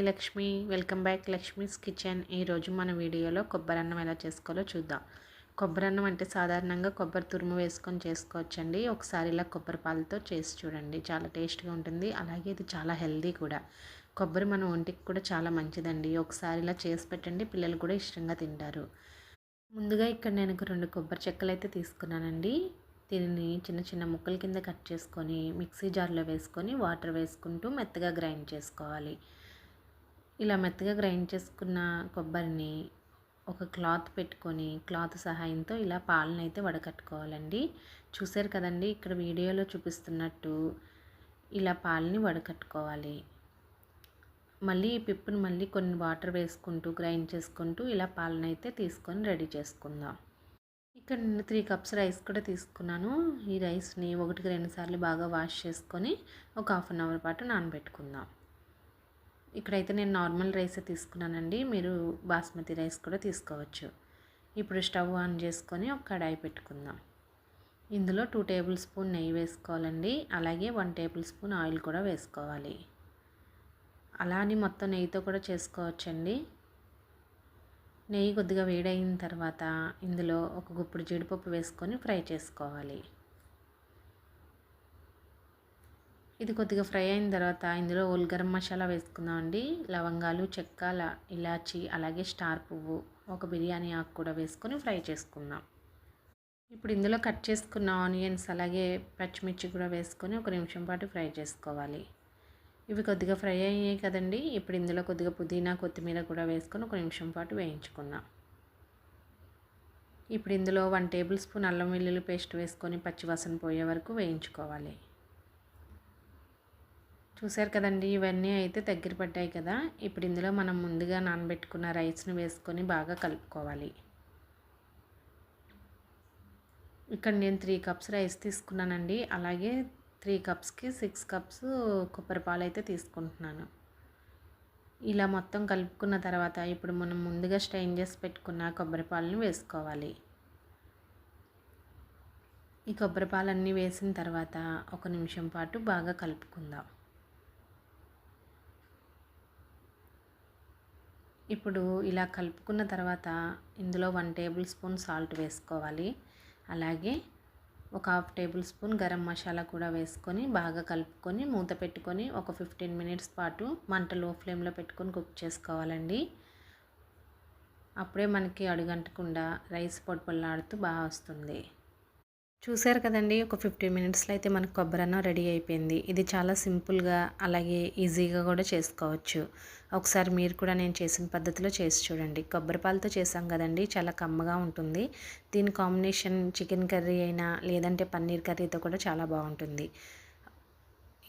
Lakshmi, welcome back Lakshmi's kitchen. ఈరోజు మన వీడియోలో కొబ్బరన్నం ఎలా చేసుకోవాలో చూద్దాం. కొబ్బరన్నం అంటే సాధారణంగా కొబ్బరి తురుము వేసుకొని చేసుకోవచ్చండి. ఒకసారి ఇలా కొబ్బరి పాలతో చేసి చూడండి, చాలా టేస్ట్గా ఉంటుంది. అలాగే ఇది చాలా హెల్దీ కూడా. కొబ్బరి మన ఒంటికి కూడా చాలా మంచిదండి. ఒకసారి ఇలా చేసి పెట్టండి, పిల్లలు కూడా ఇష్టంగా తింటారు. ముందుగా ఇక్కడ నేను 2 కొబ్బరి చెక్కలు అయితే తీసుకున్నానండి. దీనిని చిన్న చిన్న ముక్కల కింద కట్ చేసుకొని మిక్సీ జార్లో వేసుకొని వాటర్ వేసుకుంటూ మెత్తగా గ్రైండ్ చేసుకోవాలి. ఇలా మెత్తగా గ్రైండ్ చేసుకున్న కొబ్బరిని ఒక క్లాత్ పెట్టుకొని క్లాత్ సహాయంతో ఇలా పాలను అయితే వడకట్టుకోవాలండి. చూసారు కదండి, ఇక్కడ వీడియోలో చూపిస్తున్నట్టు ఇలా పాలని వడకట్టుకోవాలి. మళ్ళీ ఈ పిప్పుని మళ్ళీ కొన్ని వాటర్ వేసుకుంటూ గ్రైండ్ చేసుకుంటూ ఇలా పాలనైతే తీసుకొని రెడీ చేసుకుందాం. ఇక్కడ నేను 3 కప్స్ రైస్ కూడా తీసుకున్నాను. ఈ రైస్ని 1-2 సార్లు బాగా వాష్ చేసుకొని ఒక హాఫ్ అన్ అవర్ పాటు నానబెట్టుకుందాం. ఇక్కడైతే నేను నార్మల్ రైసే తీసుకున్నానండి, మీరు బాస్మతి రైస్ కూడా తీసుకోవచ్చు. ఇప్పుడు స్టవ్ ఆన్ చేసుకొని ఒక కడాయి పెట్టుకుందాం. ఇందులో 2 టేబుల్ స్పూన్ నెయ్యి వేసుకోవాలండి. అలాగే 1 టేబుల్ స్పూన్ ఆయిల్ కూడా వేసుకోవాలి. అలా అని మొత్తం నెయ్యితో కూడా చేసుకోవచ్చండి. నెయ్యి కొద్దిగా వేడైన తర్వాత ఇందులో ఒక గుప్పుడు జీడిపప్పు వేసుకొని ఫ్రై చేసుకోవాలి. ఇది కొద్దిగా ఫ్రై అయిన తర్వాత ఇందులో హోల్ గరం మసాలా వేసుకుందామండి. లవంగాలు, చెక్క, ఇలాచి, అలాగే స్టార్ పువ్వు, ఒక బిర్యానీ ఆకు కూడా వేసుకొని ఫ్రై చేసుకుందాం. ఇప్పుడు ఇందులో కట్ చేసుకున్న ఆనియన్స్ అలాగే పచ్చిమిర్చి కూడా వేసుకొని 1 నిమిషం పాటు ఫ్రై చేసుకోవాలి. ఇవి కొద్దిగా ఫ్రై అయ్యాయి కదండి. ఇప్పుడు ఇందులో కొద్దిగా పుదీనా, కొత్తిమీర కూడా వేసుకొని 1 నిమిషం పాటు వేయించుకుందాం. ఇప్పుడు ఇందులో 1 టేబుల్ స్పూన్ అల్లం వెల్లుల్లి పేస్ట్ వేసుకొని పచ్చివాసన పోయే వరకు వేయించుకోవాలి. చూసారు కదండి, ఇవన్నీ అయితే దగ్గర పడ్డాయి కదా. ఇప్పుడు ఇందులో మనం ముందుగా నానబెట్టుకున్న రైస్ని వేసుకొని బాగా కలుపుకోవాలి. ఇక్కడ నేను 3 కప్స్ రైస్ తీసుకున్నానండి. అలాగే 3 కప్స్కి 6 కప్స్ కొబ్బరి పాలు అయితే తీసుకుంటున్నాను. ఇలా మొత్తం కలుపుకున్న తర్వాత ఇప్పుడు మనం ముందుగా స్ట్రెయిన్ చేసి పెట్టుకున్న కొబ్బరి పాలను వేసుకోవాలి. ఈ కొబ్బరి పాలన్నీ వేసిన తర్వాత 1 నిమిషం పాటు బాగా కలుపుకుందాం. ఇప్పుడు ఇలా కలుపుకున్న తర్వాత ఇందులో 1 టేబుల్ స్పూన్ సాల్ట్ వేసుకోవాలి. అలాగే ఒక half table spoon garam masala కూడా వేసుకొని బాగా కలుపుకొని మూత పెట్టుకొని ఒక 15 మినిట్స్ పాటు మంట లో ఫ్లేమ్లో పెట్టుకొని కుక్ చేసుకోవాలండి. అప్పుడే మనకి అడుగంటకుండా రైస్ పొడిపొల్లాడుతూ బాగా వస్తుంది. చూసారు కదండి, ఒక 15 మినిట్స్లో అయితే మనకు కొబ్బరన్నం రెడీ అయిపోయింది. ఇది చాలా సింపుల్గా అలాగే ఈజీగా కూడా చేసుకోవచ్చు. ఒకసారి మీరు కూడా నేను చేసిన పద్ధతిలో చేసి చూడండి. కొబ్బరి పాలతో చేసాం కదండి, చాలా కమ్మగా ఉంటుంది. దీని కాంబినేషన్ చికెన్ కర్రీ అయినా లేదంటే పన్నీర్ కర్రీతో కూడా చాలా బాగుంటుంది.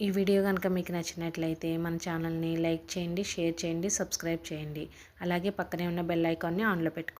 ఈ వీడియో కనుక మీకు నచ్చినట్లయితే మన ఛానల్ని లైక్ చేయండి, షేర్ చేయండి, సబ్స్క్రైబ్ చేయండి. అలాగే పక్కనే ఉన్న బెల్ ఐకాన్ని ఆన్లో పెట్టుకోండి.